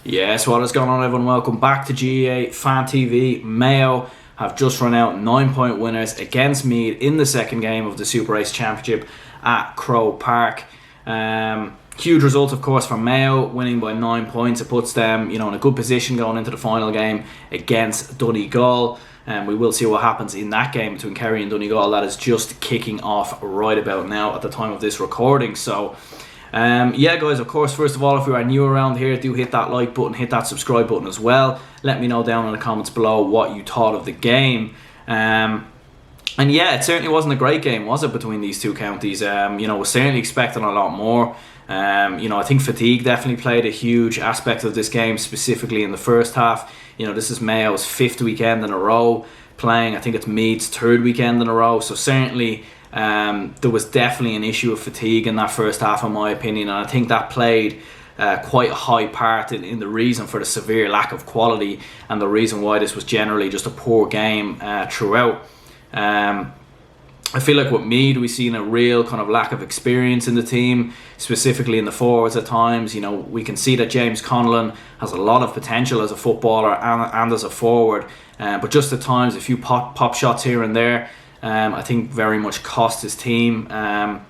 Yes, what is going on, everyone? Welcome back to GEA Fan TV. Mayo have just run out 9-point winners against Meath in the second game of the Super Race Championship at Croke Park. Huge result, of course, for Mayo, winning by 9 points. It puts them, in a good position going into the final game against Donegal. We will see what happens in that game between Kerry and Donegal. That is just kicking off right about now at the time of this recording. So, guys, of course, first of all, if you are new around here, do hit that like button, hit that subscribe button as well. Let me know down in the comments below what you thought of the game. And yeah, it certainly wasn't a great game, was it, between these two counties? We're certainly expecting a lot more. I think fatigue definitely played a huge aspect of this game, specifically in the first half. This is Mayo's 5th weekend in a row playing. I think it's Meath's 3rd weekend in a row. So certainly there was definitely an issue of fatigue in that first half, in my opinion. And I think that played quite a high part in the reason for the severe lack of quality and the reason why this was generally just a poor game throughout. I feel like with Meath, we've seen a real kind of lack of experience in the team, specifically in the forwards at times. We can see that James Conlon has a lot of potential as a footballer and as a forward, but just at times a few pop shots here and there, I think very much cost his team. But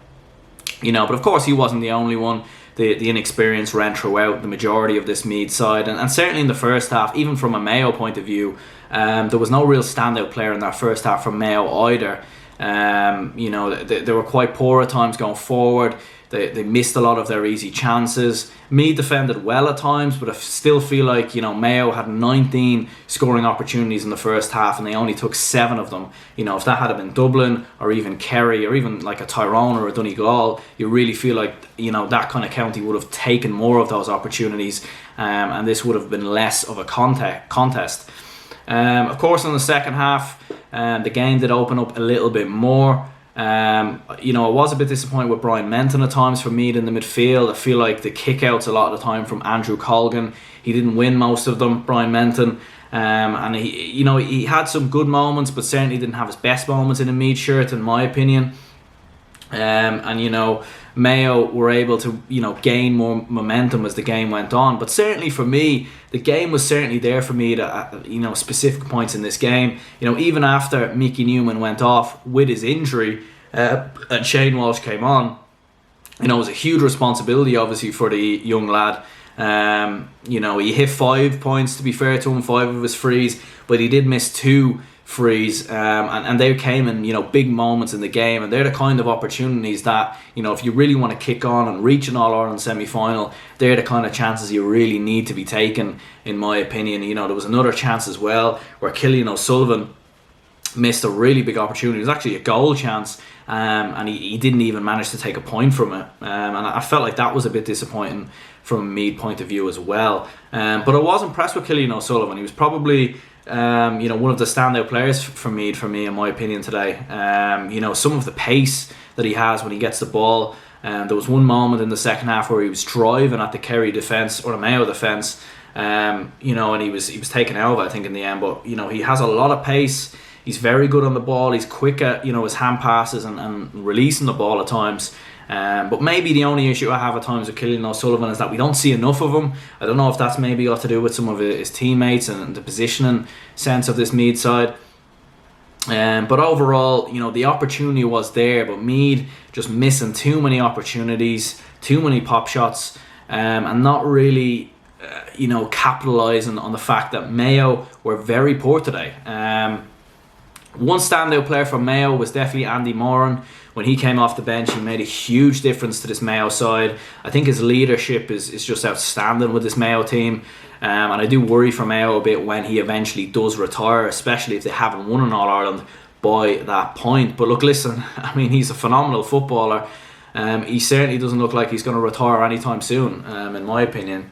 of course he wasn't the only one. The inexperience ran throughout the majority of this Meath side, and certainly in the first half, even from a Mayo point of view, there was no real standout player in that first half from Mayo either. They were quite poor at times going forward. They missed a lot of their easy chances. Meath defended well at times, but I still feel like Mayo had 19 scoring opportunities in the first half and they only took 7 of them. If that had been Dublin or even Kerry or even like a Tyrone or a Donegal, you really feel like that kind of county would have taken more of those opportunities, and this would have been less of a contest. Of course, in the second half, the game did open up a little bit more. I was a bit disappointed with Brian Menton at times for Meath in the midfield. I feel like the kickouts a lot of the time from Andrew Colgan, he didn't win most of them, Brian Menton. And he had some good moments, but certainly didn't have his best moments in a Meath shirt, in my opinion. Mayo were able to gain more momentum as the game went on, but certainly for me, the game was certainly there for me at specific points in this game. Even after Mickey Newman went off with his injury and Shane Walsh came on, it was a huge responsibility obviously for the young lad. He hit 5 points, to be fair to him, 5 of his frees, but he did miss 2 frees, and they came in big moments in the game, and they're the kind of opportunities that if you really want to kick on and reach an All-Ireland semi-final, they're the kind of chances you really need to be taken, in my opinion. There was another chance as well where Cillian O'Sullivan missed a really big opportunity. It was actually a goal chance, and he didn't even manage to take a point from it, and I felt like that was a bit disappointing from a Meath point of view as well. But I was impressed with Cillian O'Sullivan. He was probably one of the standout players for Meath, in my opinion, today. Some of the pace that he has when he gets the ball. There was one moment in the second half where he was driving at the Kerry defence or the Mayo defence, and he was taken out, I think, in the end. But he has a lot of pace. He's very good on the ball. He's quick at his hand passes and releasing the ball at times. But maybe the only issue I have at times with Cillian O'Sullivan is that we don't see enough of him. I don't know if that's maybe got to do with some of his teammates and the positioning sense of this Meath side. But overall, the opportunity was there, but Meath just missing too many opportunities, too many pop shots, and not really, capitalising on the fact that Mayo were very poor today. One standout player from Mayo was definitely Andy Moran. When he came off the bench, he made a huge difference to this Mayo side. I think his leadership is just outstanding with this Mayo team. And I do worry for Mayo a bit when he eventually does retire, especially if they haven't won an All-Ireland by that point. But look, listen, he's a phenomenal footballer. He certainly doesn't look like he's going to retire anytime soon, in my opinion.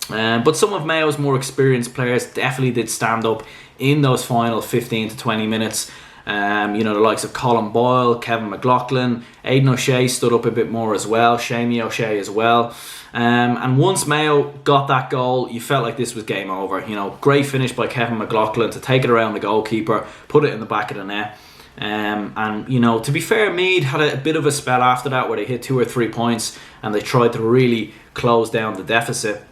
But some of Mayo's more experienced players definitely did stand up in those final 15 to 20 minutes. The likes of Colin Boyle, Kevin McLaughlin, Aidan O'Shea stood up a bit more as well, Shamey O'Shea as well. And once Mayo got that goal, you felt like this was game over. Great finish by Kevin McLaughlin to take it around the goalkeeper, put it in the back of the net. To be fair, Meath had a bit of a spell after that where they hit 2 or 3 points and they tried to really close down the deficit.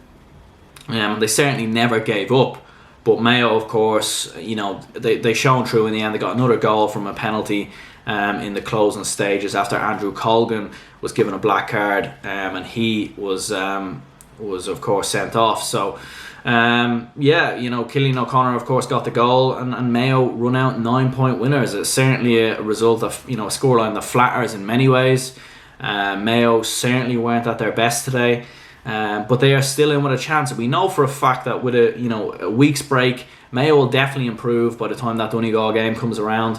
They certainly never gave up. But Mayo, of course, you know, they shone through in the end. They got another goal from a penalty in the closing stages after Andrew Colgan was given a black card, and he was of course sent off. So yeah, you know, Cillian O'Connor of course got the goal, and Mayo run out 9-point winners. It's certainly a result of, you know, a scoreline that flatters in many ways. Mayo certainly weren't at their best today. But they are still in with a chance. We know for a fact that with a week's break, Mayo will definitely improve by the time that Donegal game comes around.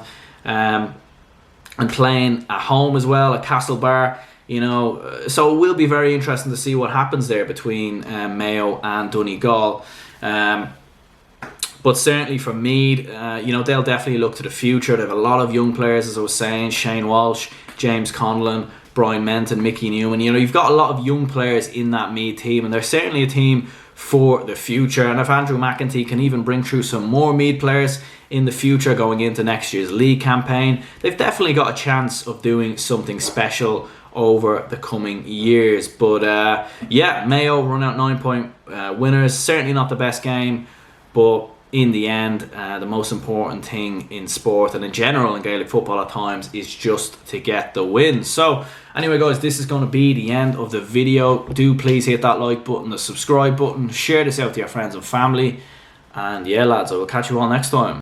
And playing at home as well at Castlebar, you know, so it will be very interesting to see what happens there between Mayo and Donegal. But certainly for Meath, you know, they'll definitely look to the future. They have a lot of young players, as I was saying: Shane Walsh, James Conlon, Brian Menton, Mickey Newman. You know, you've got a lot of young players in that Meath team, and they're certainly a team for the future. And if Andrew McEntee can even bring through some more Meath players in the future going into next year's league campaign, they've definitely got a chance of doing something special over the coming years. But yeah, Mayo run out 9-point winners. Certainly not the best game, but in the end, the most important thing in sport and in general in Gaelic football at times is just to get the win. So anyway guys, this is going to be the end of the video. Do please hit that like button, the subscribe button, share this out to your friends and family, and yeah lads, I will catch you all next time.